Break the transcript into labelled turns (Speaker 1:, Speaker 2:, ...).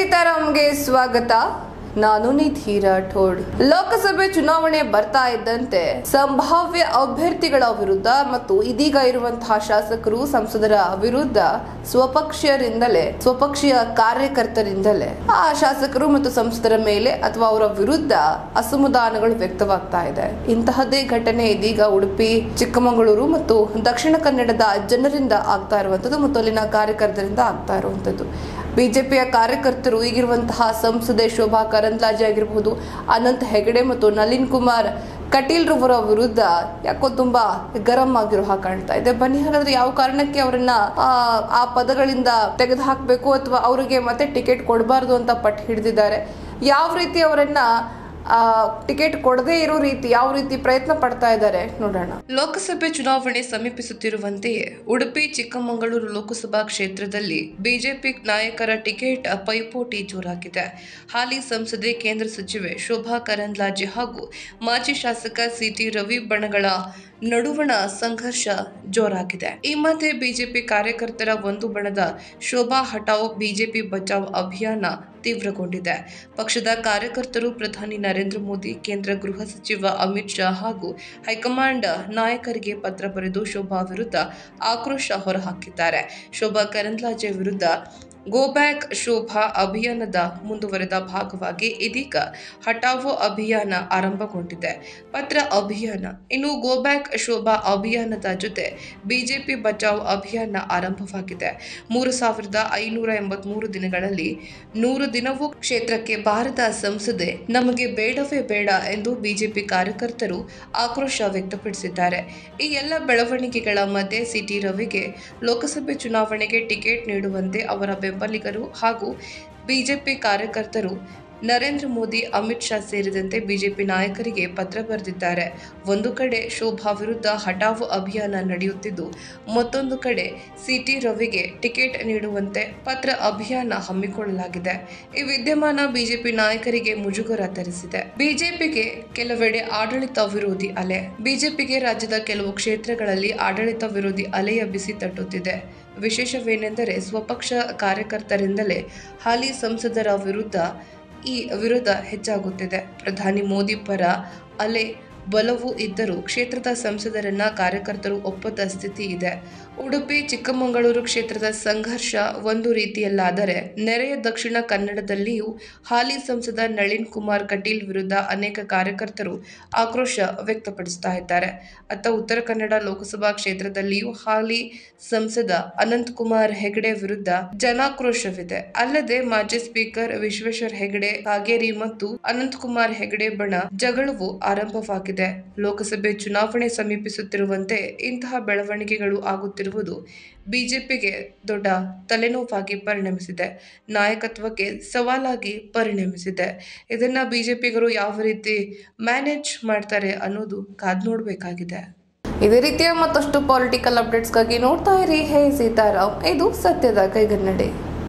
Speaker 1: ಸೀತಾರಾಮ್ಗೆ ಸ್ವಾಗತ. ನಾನು ನಿಧಿ ರಾಠೋಡ್. ಲೋಕಸಭೆ ಚುನಾವಣೆ ಬರ್ತಾ ಇದ್ದಂತೆ ಸಂಭಾವ್ಯ ಅಭ್ಯರ್ಥಿಗಳ ವಿರುದ್ಧ ಮತ್ತು ಇದೀಗ ಇರುವಂತಹ ಶಾಸಕರು ಸಂಸದರ ವಿರುದ್ಧ ಸ್ವಪಕ್ಷೀಯ ಕಾರ್ಯಕರ್ತರಿಂದಲೇ ಆ ಶಾಸಕರು ಮತ್ತು ಸಂಸದರ ಮೇಲೆ ಅಥವಾ ಅವರ ವಿರುದ್ಧ ಅಸಮಾಧಾನಗಳು ವ್ಯಕ್ತವಾಗ್ತಾ ಇದೆ. ಇಂತಹದ್ದೇ ಘಟನೆ ಇದೀಗ ಉಡುಪಿ, ಚಿಕ್ಕಮಗಳೂರು ಮತ್ತು ದಕ್ಷಿಣ ಕನ್ನಡದ ಜನರಿಂದ ಆಗ್ತಾ ಇರುವಂತದ್ದು ಮತ್ತು ಅಲ್ಲಿನ ಕಾರ್ಯಕರ್ತರಿಂದ ಆಗ್ತಾ ಇರುವಂತದ್ದು. ಬಿಜೆಪಿಯ ಕಾರ್ಯಕರ್ತರು ಈಗಿರುವಂತಹ ಸಂಸದೆ ಶೋಭಾ ಕರಂದ್ಲಾಜೆ ಆಗಿರಬಹುದು, ಅನಂತ್ ಹೆಗಡೆ ಮತ್ತು ನಳಿನ್ ಕುಮಾರ್ ಕಟೀಲ್ ರವರ ವಿರುದ್ಧ ಯಾಕೋ ತುಂಬಾ ಗರಂ ಆಗಿರೋ ಹಾಗೆ ಕಾಣ್ತಾ ಇದೆ. ಬನ್ನಿ ಹಾಗಾದ್ರೆ ಯಾವ ಕಾರಣಕ್ಕೆ ಅವರನ್ನ ಆ ಪದಗಳಿಂದ ತೆಗೆದು ಹಾಕಬೇಕು ಅಥವಾ ಅವರಿಗೆ ಮತ್ತೆ ಟಿಕೆಟ್ ಕೊಡಬಾರ್ದು ಅಂತ ಪಟ್ಟು ಹಿಡಿದಿದ್ದಾರೆ. ಯಾವ ರೀತಿ ಅವರನ್ನ ಟಿಕೆಟ್ ಕೊಡದೇ ಇರೋ ರೀತಿ ಯಾವ ರೀತಿ ಪ್ರಯತ್ನ ಪಡ್ತಾ ಇದ್ದಾರೆ ನೋಡೋಣ. ಲೋಕಸಭೆ ಚುನಾವಣೆ ಸಮೀಪಿಸುತ್ತಿರುವಂತೆಯೇ ಉಡುಪಿ, ಚಿಕ್ಕಮಗಳೂರು ಲೋಕಸಭಾ ಕ್ಷೇತ್ರದಲ್ಲಿ ಬಿಜೆಪಿ ನಾಯಕರ ಟಿಕೆಟ್ ಪೈಪೋಟಿ ಜೋರಾಗಿದೆ. ಹಾಲಿ ಸಂಸದೆ, ಕೇಂದ್ರ ಸಚಿವೆ ಶೋಭಾ ಕರಂದ್ಲಾಜೆ ಹಾಗೂ ಮಾಜಿ ಶಾಸಕ ಸಿಟಿ ರವಿ ಬಣಗಳ ನಡುವಣ ಸಂಘರ್ಷ ಜೋರಾಗಿದೆ. ಈ ಮಧ್ಯೆ ಬಿಜೆಪಿ ಕಾರ್ಯಕರ್ತರ ಒಂದು ಬಣದ ಶೋಭಾ ಹಟಾವ್ ಬಿಜೆಪಿ ಬಚಾವ್ ಅಭಿಯಾನ ತೀವ್ರಗೊಂಡಿದೆ. ಪಕ್ಷದ ಕಾರ್ಯಕರ್ತರು ಪ್ರಧಾನಿ ನರೇಂದ್ರ ಮೋದಿ, ಕೇಂದ್ರ ಗೃಹ ಸಚಿವ ಅಮಿತ್ ಶಾ ಹಾಗೂ ಹೈಕಮಾಂಡ್ ನಾಯಕರಿಗೆ ಪತ್ರ ಬರೆದು ಶೋಭಾ ವಿರುದ್ಧ ಆಕ್ರೋಶ ಹೊರಹಾಕಿದ್ದಾರೆ. ಶೋಭಾ ಕರಂದ್ಲಾಜೆ ವಿರುದ್ಧ ಗೋ ಬ್ಯಾಕ್ ಶೋಭಾ ಅಭಿಯಾನದ ಮುಂದುವರೆದ ಭಾಗವಾಗಿ ಇದೀಗ ಹಟಾವೋ ಅಭಿಯಾನ ಆರಂಭಗೊಂಡಿದೆ. ಪತ್ರ ಅಭಿಯಾನ ಇನ್ನು ಗೋ ಬ್ಯಾಕ್ ಶೋಭಾ ಅಭಿಯಾನದ ಜೊತೆ ಬಿಜೆಪಿ ಬಚಾವ್ ಅಭಿಯಾನ ಆರಂಭವಾಗಿದೆ. 3583 ದಿನಗಳಲ್ಲಿ 100 ದಿನವೂ ಕ್ಷೇತ್ರಕ್ಕೆ ಬಾರದ ಸಂಸದೆ ನಮಗೆ ಬೇಡವೇ ಬೇಡ ಎಂದು ಬಿಜೆಪಿ ಕಾರ್ಯಕರ್ತರು ಆಕ್ರೋಶ ವ್ಯಕ್ತಪಡಿಸಿದ್ದಾರೆ. ಈ ಎಲ್ಲ ಬೆಳವಣಿಗೆಗಳ ಮಧ್ಯೆ ಸಿಟಿ ರವಿಗೆ ಲೋಕಸಭೆ ಚುನಾವಣೆಗೆ ಟಿಕೆಟ್ ನೀಡುವಂತೆ ಅವರ ಬೆಂಬಲಿಗರು ಹಾಗೂ ಬಿಜೆಪಿ ಕಾರ್ಯಕರ್ತರು ನರೇಂದ್ರ ಮೋದಿ, ಅಮಿತ್ ಶಾ ಸೇರಿದಂತೆ ಬಿಜೆಪಿ ನಾಯಕರಿಗೆ ಪತ್ರ ಬರೆದಿದ್ದಾರೆ. ಒಂದು ಕಡೆ ಶೋಭಾ ವಿರುದ್ಧ ಹಟಾವು ಅಭಿಯಾನ ನಡೆಯುತ್ತಿದ್ದು, ಮತ್ತೊಂದು ಕಡೆ ಸಿಟಿ ರವಿಗೆ ಟಿಕೆಟ್ ನೀಡುವಂತೆ ಪತ್ರ ಅಭಿಯಾನ ಹಮ್ಮಿಕೊಳ್ಳಲಾಗಿದೆ. ಈ ವಿದ್ಯಮಾನ ಬಿಜೆಪಿ ನಾಯಕರಿಗೆ ಮುಜುಗರ ತರಿಸಿದೆ. ಬಿಜೆಪಿಗೆ ಕೆಲವೆಡೆ ಆಡಳಿತ ವಿರೋಧಿ ಅಲೆ. ಬಿಜೆಪಿಗೆ ರಾಜ್ಯದ ಕೆಲವು ಕ್ಷೇತ್ರಗಳಲ್ಲಿ ಆಡಳಿತ ವಿರೋಧಿ ಅಲೆಯ ಬಿಸಿ ತಟ್ಟುತ್ತಿದೆ. ವಿಶೇಷವೇನೆಂದರೆ ಸ್ವಪಕ್ಷ ಕಾರ್ಯಕರ್ತರಿಂದಲೇ ಹಾಲಿ ಸಂಸದರ ವಿರೋಧ ಹೆಚ್ಚಾಗುತ್ತಿದೆ. ಪ್ರಧಾನಿ ಮೋದಿ ಪರ ಅಲೆ ಬಲವೂ ಇದ್ದರೂ ಕ್ಷೇತ್ರದ ಸಂಸದರನ್ನ ಕಾರ್ಯಕರ್ತರು ಒಪ್ಪದ ಸ್ಥಿತಿ ಇದೆ. ಉಡುಪಿ, ಚಿಕ್ಕಮಗಳೂರು ಕ್ಷೇತ್ರದ ಸಂಘರ್ಷ ಒಂದು ರೀತಿಯಲ್ಲಾದರೆ, ನೆರೆಯ ದಕ್ಷಿಣ ಕನ್ನಡದಲ್ಲಿಯೂ ಹಾಲಿ ಸಂಸದ ನಳಿನ್ ಕುಮಾರ್ ಕಟೀಲ್ ವಿರುದ್ಧ ಅನೇಕ ಕಾರ್ಯಕರ್ತರು ಆಕ್ರೋಶ ವ್ಯಕ್ತಪಡಿಸ್ತಾ ಇದ್ದಾರೆ. ಅತ್ತ ಉತ್ತರ ಕನ್ನಡ ಲೋಕಸಭಾ ಕ್ಷೇತ್ರದಲ್ಲಿಯೂ ಹಾಲಿ ಸಂಸದ ಅನಂತ್ ಕುಮಾರ್ ಹೆಗಡೆ ವಿರುದ್ಧ ಜನಾಕ್ರೋಶವಿದೆ. ಅಲ್ಲದೆ ಮಾಜಿ ಸ್ಪೀಕರ್ ವಿಶ್ವೇಶ್ವರ ಹೆಗಡೆ ಕಾಗೇರಿ ಮತ್ತು ಅನಂತ್ ಕುಮಾರ್ ಹೆಗಡೆ ಬಣ ಜಗಳವೂ ಆರಂಭವಾಗಿದೆ. ಲೋಕಸಭೆ ಚುನಾವಣೆ ಸಮೀಪಿಸುತ್ತಿರುವಂತೆ ಇಂತಹ ಬೆಳವಣಿಗೆಗಳು ಆಗುತ್ತಿರುವುದು ಬಿಜೆಪಿಗೆ ದೊಡ್ಡ ತಲೆನೋವಾಗಿ ಪರಿಣಮಿಸಿದೆ. ನಾಯಕತ್ವಕ್ಕೆ ಸವಾಲಾಗಿ ಪರಿಣಮಿಸಿದೆ. ಇದನ್ನ ಬಿಜೆಪಿಗರು ಯಾವ ರೀತಿ ಮ್ಯಾನೇಜ್ ಮಾಡ್ತಾರೆ ಅನ್ನೋದು ಕಾದ್ ನೋಡಬೇಕಾಗಿದೆ. ಇದೇ ರೀತಿಯ ಮತ್ತಷ್ಟು ಪೊಲಿಟಿಕಲ್ ಅಪ್ಡೇಟ್ಸ್ಗಾಗಿ ನೋಡ್ತಾ ಇರಿ ಹೇ ಸೀತಾರಾಮ್. ಇದು ಸತ್ಯದ ಕೈಗನ್ನಡಿ.